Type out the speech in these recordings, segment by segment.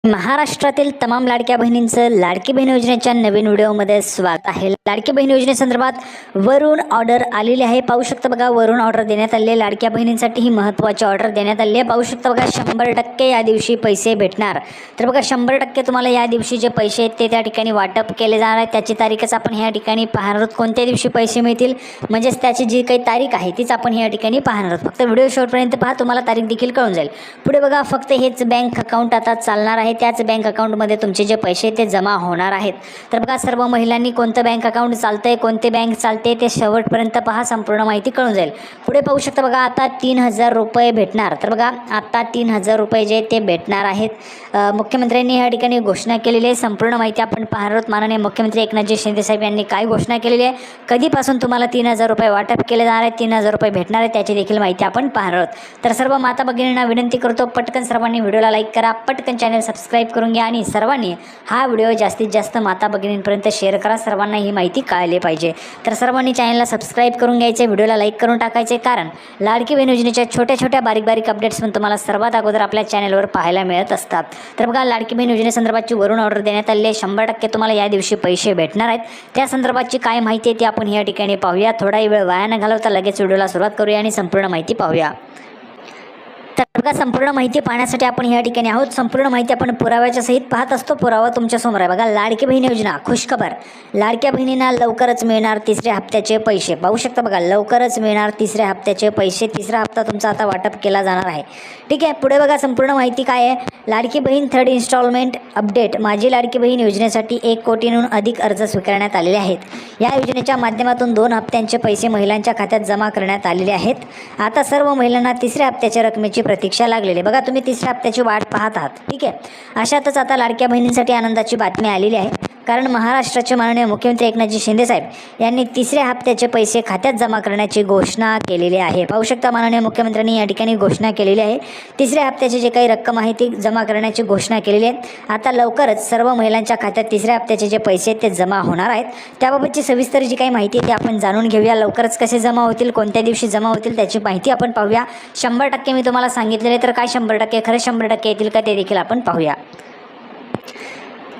महाराष्ट्रातील तमाम लाडक्या बहिणींचं लाडकी बहीण योजनेच्या नवीन व्हिडिओमध्ये स्वागत आहे। लाडकी बहीण योजनेसंदर्भात वरून ऑर्डर आलेली आहे। पाहू शकता बघा, वरून ऑर्डर देण्यात आले। लाडक्या बहिणींसाठी ही महत्त्वाची ऑर्डर देण्यात आली आहे। पाहू शकता बघा, 100% या दिवशी पैसे भेटणार। तर बघा, 100% तुम्हाला या दिवशी जे पैसे आहेत ते त्या ठिकाणी वाटप केले जाणार आहे। त्याची तारीखच आपण ह्या ठिकाणी पाहणार आहोत, कोणत्या दिवशी पैसे मिळतील, म्हणजेच त्याची जी काही तारीख आहे तीच आपण ह्या ठिकाणी पाहणार आहोत। फक्त व्हिडिओ शेवटपर्यंत पहा, तुम्हाला तारीख देखील कळून जाईल। पुढे बघा, फक्त हेच बँक अकाउंट आता चालणार आहे। त्याच बँक अकाउंटमध्ये तुमचे जे पैसे ते जमा होणार आहेत। तर बघा, सर्व महिलांनी कोणतं बँक अकाउंट चालतंय, कोणते बँक चालते ते शेवटपर्यंत पहा, संपूर्ण माहिती कळून जाईल। पुढे पाहू शकता बघा, आता 3000 रुपये भेटणार। तर बघा, आता 3000 रुपये जे ते भेटणार आहेत। मुख्यमंत्र्यांनी या ठिकाणी घोषणा केलेली आहे। संपूर्ण माहिती आपण पाहणार आहोत। माननीय मुख्यमंत्री एकनाथजी शिंदे साहेब यांनी काय घोषणा केलेली आहे, कधीपासून तुम्हाला 3000 रुपये वाटप केले जाणार आहेत, 3000 रुपये भेटणार आहेत, त्याची देखील माहिती आपण पाहणार आहोत। तर सर्व माता भगिनींना विनंती करतो, पटकन सर्वांनी व्हिडिओला लाईक करा, पटकन चॅनल सबस्क्राईब करून घ्या आणि सर्वांनी हा व्हिडिओ जास्तीत जास्त माता भगिनींपर्यंत शेअर करा। सर्वांना ही माहिती कळली पाहिजे। तर सर्वांनी चॅनलला सबस्क्राईब करून घ्यायचे, व्हिडिओला लाईक करून टाकायचे, कारण लाडकी बहीण योजनेच्या छोट्या छोट्या बारीक बारीक अपडेट्स पण तुम्हाला सर्वात अगोदर आपल्या चॅनलवर पाहायला मिळत असतात। तर बघा, लाडकी बहीण योजनेसंदर्भातची वरून ऑर्डर देण्यात आली आहे। 100% तुम्हाला या दिवशी पैसे भेटणार आहेत। त्या संदर्भातची काय माहिती आहे ती आपण या ठिकाणी पाहूया। थोडा वेळ वाया न घालवता लगेच व्हिडिओला सुरुवात करूया आणि संपूर्ण माहिती पाहूया। तर बघा, संपूर्ण माहिती पाहण्यासाठी आपण या ठिकाणी आहोत। संपूर्ण माहिती आपण पुराव्याच्या सहित पाहत असतो। पुरावा तुमच्या समोर आहे बघा। लाडकी बहीण योजना, खुशखबर, लाडक्या बहिणींना लवकरच मिळणार तिसऱ्या हप्त्याचे पैसे। पाहू शकता बघा, लवकरच मिळणार तिसऱ्या हप्त्याचे पैसे। तिसरा हप्ता तुमचा आता वाटप केला जाणार आहे। ठीक आहे, पुढे बघा, संपूर्ण माहिती काय आहे। Ladki Bahin third instalment update, माझी लाडकी बहीण योजनेसाठी 1 कोटींहून अधिक अर्ज स्वीकारण्यात आलेले आहेत। या योजनेच्या माध्यमातून 2 हप्त्यांचे पैसे महिलांच्या खात्यात जमा करण्यात आलेले आहेत। आता सर्व महिलांना तिसऱ्या हप्त्याच्या रकमेची प्रतीक्षा लागलेली। बघा, तुम्ही तिसऱ्या हप्त्याची वाट पाहत आहात। ठीक आहे, अशातच आता लाडक्या बहिणींसाठी आनंदाची बातमी आलेली आहे, कारण महाराष्ट्राचे माननीय मुख्यमंत्री एकनाथजी शिंदे साहेब यांनी तिसऱ्या हप्त्याचे पैसे खात्यात जमा करण्याची घोषणा केलेली आहे। पाहू शकता, माननीय मुख्यमंत्र्यांनी या ठिकाणी घोषणा केलेली आहे। तिसऱ्या हप्त्याची जे काही रक्कम आहे ती जमा करण्याची घोषणा केलेली आहे। आता लवकरच सर्व महिलांच्या खात्यात तिसऱ्या हप्त्याचे जे पैसे ते जमा होणार आहेत। त्याबाबतची सविस्तर जी काही माहिती आहे ती आपण जाणून घेऊया। लवकरच कसे जमा होतील, कोणत्या दिवशी जमा होतील त्याची माहिती आपण पाहूया। 100% मी तुम्हाला सांगितलेले, तर काय 100% खरं 100% येतील का ते देखील आपण पाहूया।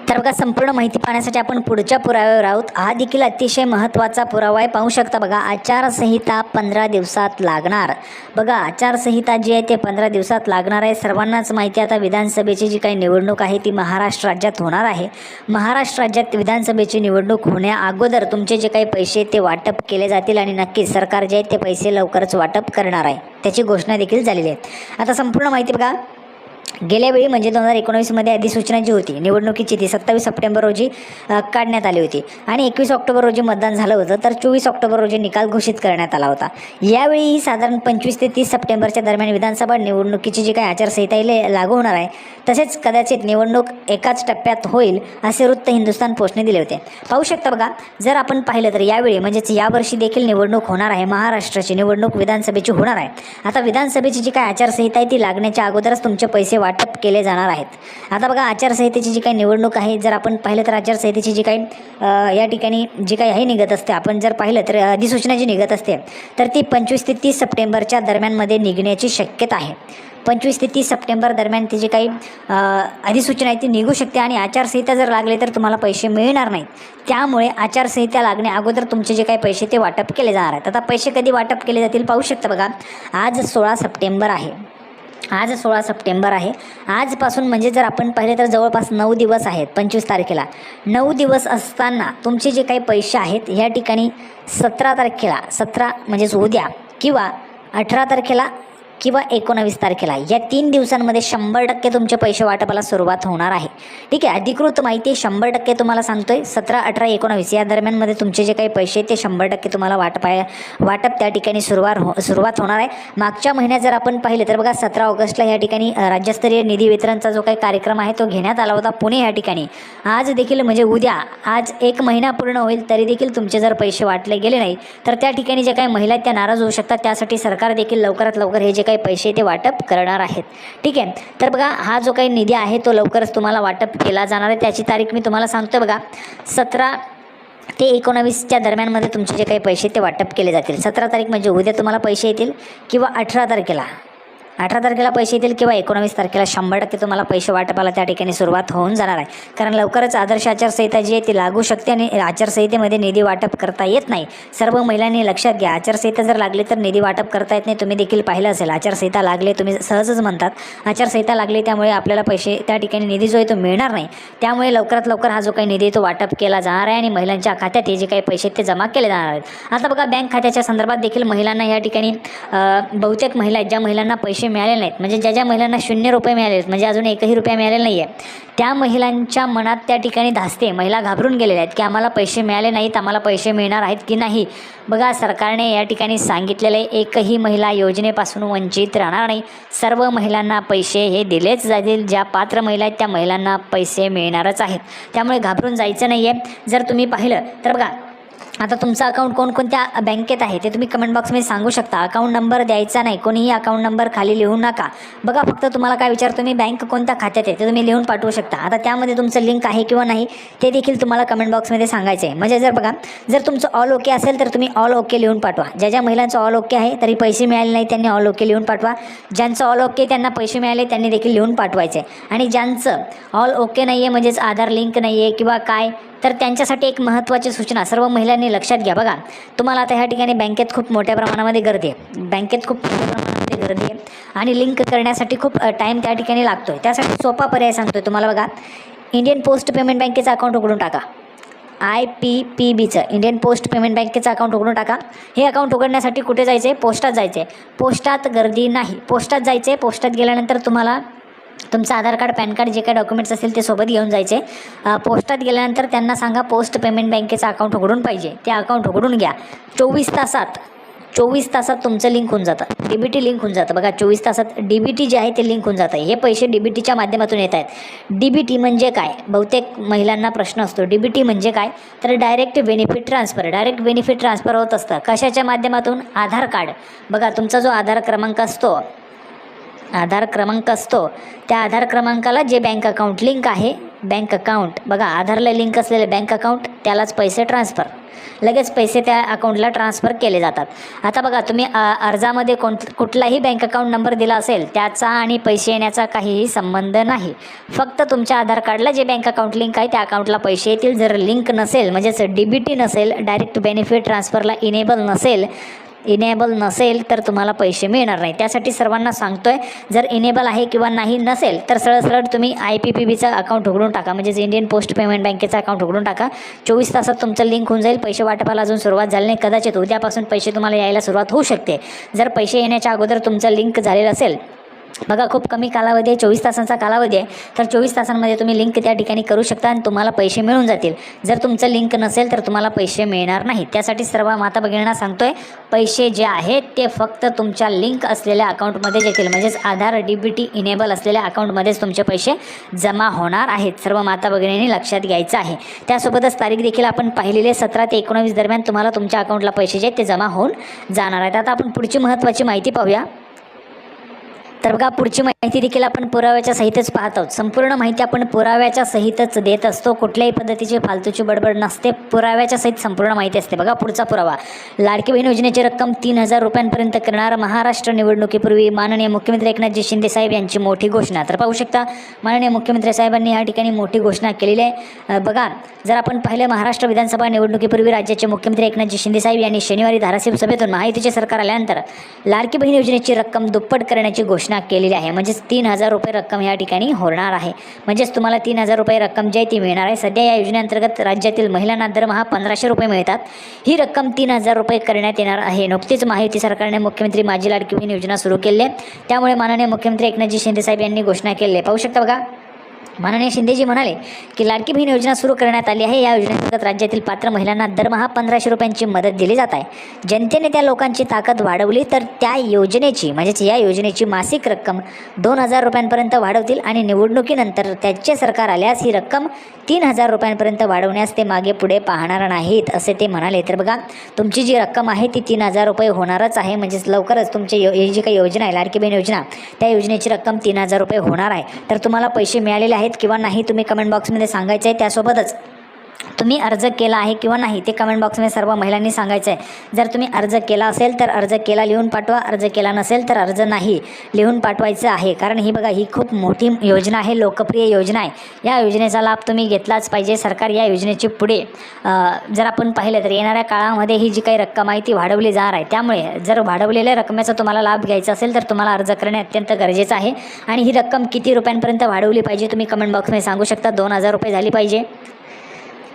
तर बघा, संपूर्ण माहिती पाहण्यासाठी आपण पुढच्या पुराव्यावर आहोत। हा देखील अतिशय महत्त्वाचा पुरावा आहे। पाहू शकता बघा, आचारसंहिता 15 दिवसात लागणार। बघा, आचारसंहिता जी आहे ते 15 दिवसात लागणार आहे। सर्वांनाच माहिती आहे, आता विधानसभेची जी काही निवडणूक आहे ती महाराष्ट्र राज्यात होणार आहे। महाराष्ट्र राज्यात विधानसभेची निवडणूक होण्या अगोदर तुमचे जे काही पैसे ते वाटप केले जातील आणि नक्कीच सरकार जे आहे ते पैसे लवकरच वाटप करणार आहे, त्याची घोषणा देखील झालेली आहे। आता संपूर्ण माहिती बघा, गेल्या वेळी म्हणजे 2019मध्ये अधिसूचना जी होती निवडणुकीची ती 27 सप्टेंबर रोजी काढण्यात आली होती आणि 21 ऑक्टोबर रोजी मतदान झालं होतं। तर 24 ऑक्टोबर रोजी निकाल घोषित करण्यात आला होता। यावेळी साधारण 25 ते 30 सप्टेंबरच्या दरम्यान विधानसभा निवडणुकीची जी काही आचारसंहिता लागू होणार आहे, तसेच कदाचित निवडणूक एकाच टप्प्यात होईल असे वृत्त हिंदुस्तान पोस्टने दिले होते। पाहू शकता बघा, जर आपण पाहिलं तर यावेळी म्हणजेच यावर्षी देखील निवडणूक होणार आहे। महाराष्ट्राची निवडणूक विधानसभेची होणार आहे। आता विधानसभेची जी काही आचारसंहिता आहे ती लागण्याच्या अगोदरच तुमचे पैसे वाटप केले जाणार आहेत। आता बघा, आचारसंहितेची जी काही निवडणूक आहे, जर आपण पाहिलं तर आचारसंहितेची जी काही या ठिकाणी जी काही आहे निघत असते, आपण जर पाहिलं तर अधिसूचना जी निघत असते तर ती 25 ते 30 सप्टेंबरच्या दरम्यानमध्ये निघण्याची शक्यता आहे। 25 ते 30 सप्टेंबर दरम्यान ती जी काही अधिसूचना आहे ती निघू शकते आणि आचारसंहिता जर लागली तर तुम्हाला पैसे मिळणार नाहीत। त्यामुळे आचारसंहिता लागण्या अगोदर तुमचे जे काही पैसे ते वाटप केले जाणार आहेत। आता पैसे कधी वाटप केले जातील पाहू शकता बघा, आज 16 सप्टेंबर आहे। आज 16 सप्टेंबर आहे। आजपासून म्हणजे जर आपण पाहिले तर जवळपास 9 दिवस आहेत। 25 तारखेला 9 दिवस असताना तुमचे जे काही पैसे आहेत ह्या ठिकाणी 17 तारखेला, 17 म्हणजेच उद्या, किंवा 18 तारखेला किंवा 19 तारखेला, या 3 दिवसांमध्ये 100% तुमचे पैसे वाटपाला सुरुवात होणार आहे। ठीक आहे, अधिकृत माहिती 100% तुम्हाला सांगतोय। 17, 18, 19 या दरम्यानमध्ये तुमचे जे काही पैसे ते 100% तुम्हाला वाटप त्या ठिकाणी सुरुवात होणार आहे। मागच्या महिन्यात जर आपण पाहिलं तर बघा, 17 ऑगस्टला या ठिकाणी राज्यस्तरीय निधी वितरणचा जो काही कार्यक्रम आहे तो घेण्यात आला होता पुणे या ठिकाणी। आज देखील म्हणजे उद्या, आज 1 महिना पूर्ण होईल तरी देखील तुमचे जर पैसे वाटले गेले नाही तर त्या ठिकाणी जे काही महिला त्या नाराज होऊ शकतात। त्यासाठी सरकार देखील लवकरात लवकर हे जे काही पैसे ते वाटप करणार आहेत। ठीक आहे, तर बघा, हा जो काही निधी आहे तो लवकरच तुम्हाला वाटप केला जाणार आहे। त्याची तारीख मी तुम्हाला सांगतो बघा, 17 ते 19च्या दरम्यानमध्ये तुमचे जे काही पैसे ते वाटप केले जातील। 17 तारीख म्हणजे उद्या तुम्हाला पैसे येतील, किंवा 18 तारखेला 18 तारखेला पैसे येतील किंवा 19 तारखेला 100% तुम्हाला पैसे वाटपाला त्या ठिकाणी सुरुवात होऊन जाणार आहे. कारण लवकरच आदर्श आचारसंहिता जी आहे ती लागू शकते आणि आचारसंहितेमध्ये निधी वाटप करता येत नाही. सर्व महिलांनी लक्षात घ्या, आचारसंहिता जर लागली तर निधी वाटप करता येत नाही. तुम्ही देखील पाहिलं असेल, आचारसंहिता लागले, तुम्ही सहजच म्हणतात आचारसंहिता लागली त्यामुळे आपल्याला पैसे त्या ठिकाणी निधी जो आहे तो मिळणार नाही. त्यामुळे लवकरात लवकर हा जो काही निधी तो वाटप केला जाणार आहे आणि महिलांच्या खात्यात हे जे काही पैसे ते जमा केले जाणार आहेत. आता बघा, बँक खात्याच्या संदर्भात देखील महिलांना या ठिकाणी बहुतेक महिला आहेत ज्या महिलांना पैसे मिळाले नाहीत, म्हणजे ज्या महिलांना 0 रुपये मिळाले, म्हणजे अजून 1ही रुपया मिळालेला नाही आहे, त्या महिलांच्या मनात त्या ठिकाणी धास्ते, महिला घाबरून गेलेल्या आहेत की आम्हाला पैसे मिळाले नाहीत, आम्हाला पैसे मिळणार आहेत की नाही. बघा, सरकारने या ठिकाणी सांगितलेलं आहे, एकही महिला योजनेपासून वंचित राहणार नाही. सर्व महिलांना पैसे हे दिलेच जातील. ज्या पात्र महिला आहेत त्या महिलांना पैसे मिळणारच आहेत. त्यामुळे घाबरून जायचं नाही आहे. जर तुम्ही पाहिलं तर बघा, आता तुमचं अकाउंट कोणकोणत्या बँकेत आहे ते तुम्ही कमेंट बॉक्समध्ये सांगू शकता. अकाउंट नंबर द्यायचा नाही, कोणीही अकाउंट नंबर खाली लिहू नका. बघा, फक्त तुम्हाला काय विचारतो मी, बँक कोणत्या खात्यात आहे ते तुम्ही लिहून पाठवू शकता. आता त्यामध्ये तुमचं लिंक आहे किंवा नाही ते देखील तुम्हाला कमेंट बॉक्समध्ये सांगायचं आहे. म्हणजे जर बघा, जर तुमचं ऑल ओके असेल तर तुम्ही ऑल ओके लिहून पाठवा. ज्या महिलांचं ऑल ओके आहे तरी पैसे मिळाले नाही त्यांनी ऑल ओके लिहून पाठवा. ज्यांचं ऑल ओके त्यांना पैसे मिळाले त्यांनी देखील लिहून पाठवायचे. आणि ज्यांचं ऑल ओके नाही आहे, म्हणजेच आधार लिंक नाही आहे किंवा काय, तर त्यांच्यासाठी एक महत्त्वाची सूचना सर्व महिलांनी लक्षात घ्या. बघा, तुम्हाला आता ह्या ठिकाणी बँकेत खूप मोठ्या प्रमाणामध्ये गर्दी आहे, बँकेत खूप मोठ्या प्रमाणामध्ये गर्दी आहे आणि लिंक करण्यासाठी खूप टाईम त्या ठिकाणी लागतो आहे. त्यासाठी सोपा पर्याय सांगतो तुम्हाला. बघा, इंडियन पोस्ट पेमेंट बँकेचं अकाउंट उघडून टाका. IPPBचं इंडियन पोस्ट पेमेंट बँकेचं अकाउंट उघडून टाका. हे अकाउंट उघडण्यासाठी कुठे जायचं आहे? पोस्टात जायचं आहे. पोस्टात गर्दी नाही, पोस्टात जायचं आहे. पोस्टात गेल्यानंतर तुम्हाला तुमचं आधार कार्ड, पॅन कार्ड, जे काही डॉक्युमेंट्स असेल ते सोबत घेऊन जायचे. पोस्टात गेल्यानंतर त्यांना सांगा पोस्ट पेमेंट बँकेचं अकाउंट उघडून पाहिजे. ते अकाउंट उघडून घ्या. 24 तासात तुमचं लिंक होऊन जातं, DBT लिंक होऊन जातं. बघा, 24 तासात DBT जे आहे ते लिंक होऊन जातं. हे पैसे DBTच्या माध्यमातून येत आहेत. DBT म्हणजे काय? बहुतेक महिलांना प्रश्न असतो, DBT म्हणजे काय? तर direct benefit transfer. Direct benefit transfer होत असतं. कशाच्या माध्यमातून? आधार कार्ड. बघा, तुमचा जो आधार क्रमांक असतो त्या आधार क्रमांकाला जे बँक अकाउंट लिंक आहे, बँक अकाउंट, बघा आधारला लिंक असलेलं बँक अकाउंट, त्यालाच पैसे ट्रान्सफर, लगेच पैसे त्या अकाउंटला ट्रान्सफर केले जातात. आता बघा, तुम्ही अर्जामध्ये कुठलाही बँक अकाउंट नंबर दिला असेल त्याचा आणि पैसे येण्याचा काहीही संबंध नाही. फक्त तुमच्या आधार कार्डला जे बँक अकाउंट लिंक आहे त्या अकाउंटला पैसे येतील. जर लिंक नसेल, म्हणजेच DBT नसेल, डायरेक्ट बेनिफिट ट्रान्सफरला इनेबल नसेल तर तुम्हाला पैसे मिळणार नाही. त्यासाठी सर्वांना सांगतोय, जर इनेबल आहे किंवा नसेल तर सरळ तुम्ही IPPBचं अकाउंट उघडून टाका, म्हणजेच इंडियन पोस्ट पेमेंट बँकेचं अकाउंट उघडून टाका. 24 तासात तुमचं लिंक होऊन जाईल. पैसे वाटपाला अजून सुरुवात झाली नाही, कदाचित उद्यापासून पैसे तुम्हाला यायला सुरुवात होऊ शकते. जर पैसे येण्याच्या अगोदर तुमचं लिंक झालेलं असेल, बघा खूप कमी कालावधी आहे, 24 तासांचा कालावधी आहे, तर 24 तासांमध्ये तुम्ही लिंक त्या ठिकाणी करू शकता आणि तुम्हाला पैसे मिळून जातील. जर तुमचं लिंक नसेल तर तुम्हाला पैसे मिळणार नाहीत. त्यासाठी सर्व माता भगिनींना सांगतोय, पैसे जे आहेत ते फक्त तुमच्या लिंक असलेल्या अकाउंटमध्येच येतील, म्हणजेच आधार DBT इनेबल असलेल्या अकाउंटमध्येच तुमचे पैसे जमा होणार आहेत. सर्व माता भगिनींनी लक्षात घ्यायचं आहे. त्यासोबतच तारीख देखील आपण पाहिलेली 17 ते 19 दरम्यान तुम्हाला तुमच्या अकाउंटला पैसे जे आहेत ते जमा होऊन जाणार आहेत. आता आपण पुढची महत्त्वाची माहिती पाहूया. तर बघा, पुढची माहिती देखील आपण पुराव्याच्या सहितच पाहत आहोत. संपूर्ण माहिती आपण पुराव्याच्या सहितच देत असतो, कुठल्याही पद्धतीची फालतूची बडबड नसते, पुराव्याच्या सहित संपूर्ण माहिती असते. बघा, पुढचा पुरावा, लाडकी बहीण योजनेची रक्कम 3000 रुपयांपर्यंत करणार. महाराष्ट्र निवडणुकीपूर्वी माननीय मुख्यमंत्री एकनाथजी शिंदे साहेब यांची मोठी घोषणा. तर पाहू शकता, माननीय मुख्यमंत्री साहेबांनी या ठिकाणी मोठी घोषणा केलेली आहे. बघा, जर आपण पाहिलं, महाराष्ट्र विधानसभा निवडणुकीपूर्वी राज्याचे मुख्यमंत्री एकनाथजी शिंदे साहेब यांनी शनिवारी धाराशिव सभेतून महायुतीचे सरकार आल्यानंतर लाडकी बहीण योजनेची रक्कम दुप्पट करण्याची घोषणा केलेली आहे. म्हणजेच 3000 रुपये रक्कम या ठिकाणी होणार आहे. म्हणजेच तुम्हाला 3000 रुपये रक्कम जी आहे ती मिळणार आहे. सध्या या योजनेअंतर्गत राज्यातील महिलांना दरमहा 1500 रुपये मिळतात. ही रक्कम 3000 रुपये करण्यात येणार आहे. नुकतीच महायुती सरकारने मुख्यमंत्री माझी लाडकी बहीण योजना सुरू केली आहे. त्यामुळे माननीय मुख्यमंत्री एकनाथजी शिंदे साहेब यांनी घोषणा केली आहे. पाहू शकता, बघा, माननीय शिंदेजी म्हणाले की लाडकी बहीण योजना सुरू करण्यात आली आहे. या योजनेअंतर्गत राज्यातील पात्र महिलांना दरमहा 1500 रुपयांची मदत दिली जात आहे. जनतेने त्या लोकांची ताकद वाढवली तर त्या योजनेची, म्हणजेच या योजनेची मासिक रक्कम 2000 रुपयांपर्यंत वाढवतील आणि निवडणुकीनंतर त्याचे सरकार आल्यास ही रक्कम 3000 रुपयांपर्यंत वाढवण्यास ते मागे पुढे पाहणार नाहीत, असे ते म्हणाले. तर बघा, तुमची जी रक्कम आहे ती 3000 रुपये होणारच आहे. म्हणजेच लवकरच तुमची ही जी काही योजना आहे, लाडकी बहीण योजना, त्या योजनेची रक्कम 3000 रुपये होणार आहे. तर तुम्हाला पैसे मिळालेले आहेत किंवा नाही तुम्ही कमेंट बॉक्समध्ये सांगायचं आहे. त्यासोबतच तुम्ही अर्ज केला आहे किंवा नाही ते कमेंट बॉक्समध्ये सर्व महिलांनी सांगायचं आहे. जर तुम्ही अर्ज केला असेल तर अर्ज केला लिहून पाठवा, अर्ज केला नसेल तर अर्ज नाही लिहून पाठवायचं आहे. कारण ही बघा ही खूप मोठी योजना आहे, लोकप्रिय योजना आहे. या योजनेचा लाभ तुम्ही घेतलाच पाहिजे. सरकार या योजनेची पुढे जर आपण पाहिलं तर येणाऱ्या काळामध्ये ही जी काही रक्कम आहे ती वाढवली जाणार आहे. त्यामुळे जर वाढवलेल्या रकमेचा तुम्हाला लाभ घ्यायचा असेल तर तुम्हाला अर्ज करणे अत्यंत गरजेचं आहे. आणि ही रक्कम किती रुपयांपर्यंत वाढवली पाहिजे तुम्ही कमेंट बॉक्समध्ये सांगू शकता. 2,000 रुपये झाली पाहिजे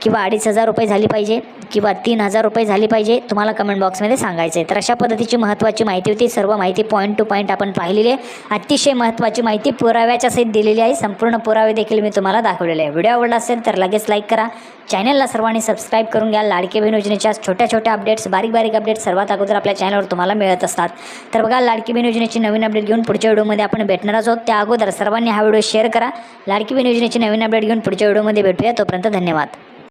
किंवा 2,500 रुपये झाली पाहिजे किंवा 3,000 रुपये झाली पाहिजे, तुम्हाला कमेंट बॉक्समध्ये सांगायचं आहे. तर अशा पद्धतीची महत्त्वाची माहिती होती. सर्व माहिती पॉईंट टू पॉईंट आपण पाहिलेली आहे. अतिशय महत्त्वाची माहिती पुराव्याच्या सहित दिलेली आहे. संपूर्ण पुरावे देखील मी तुम्हाला दाखवलेले आहे. व्हिडिओ आवडला असेल तर लगेच लाईक करा. चॅनलला सर्वांनी सबस्क्राईब करून घ्या. लाडकी बहीण योजनेच्या छोट्या छोट्या अपडेट्स, बारीक बारीक अपडेट्स सर्वात अगोदर आपल्या चॅनलवर तुम्हाला मिळत असतात. तर बघा, लाडकी बहीण योजनेची नवीन अपडेट घेऊन पुढच्या व्हिडिओमध्ये आपण भेटणार आहोत. त्या अगोदर सर्वांनी हा व्हिडिओ शेअर करा. लाडकी बहीण योजनेची नवीन अपडेट घेऊन पुढच्या व्हिडिओमध्ये भेटूया. तोपर्यंत धन्यवाद.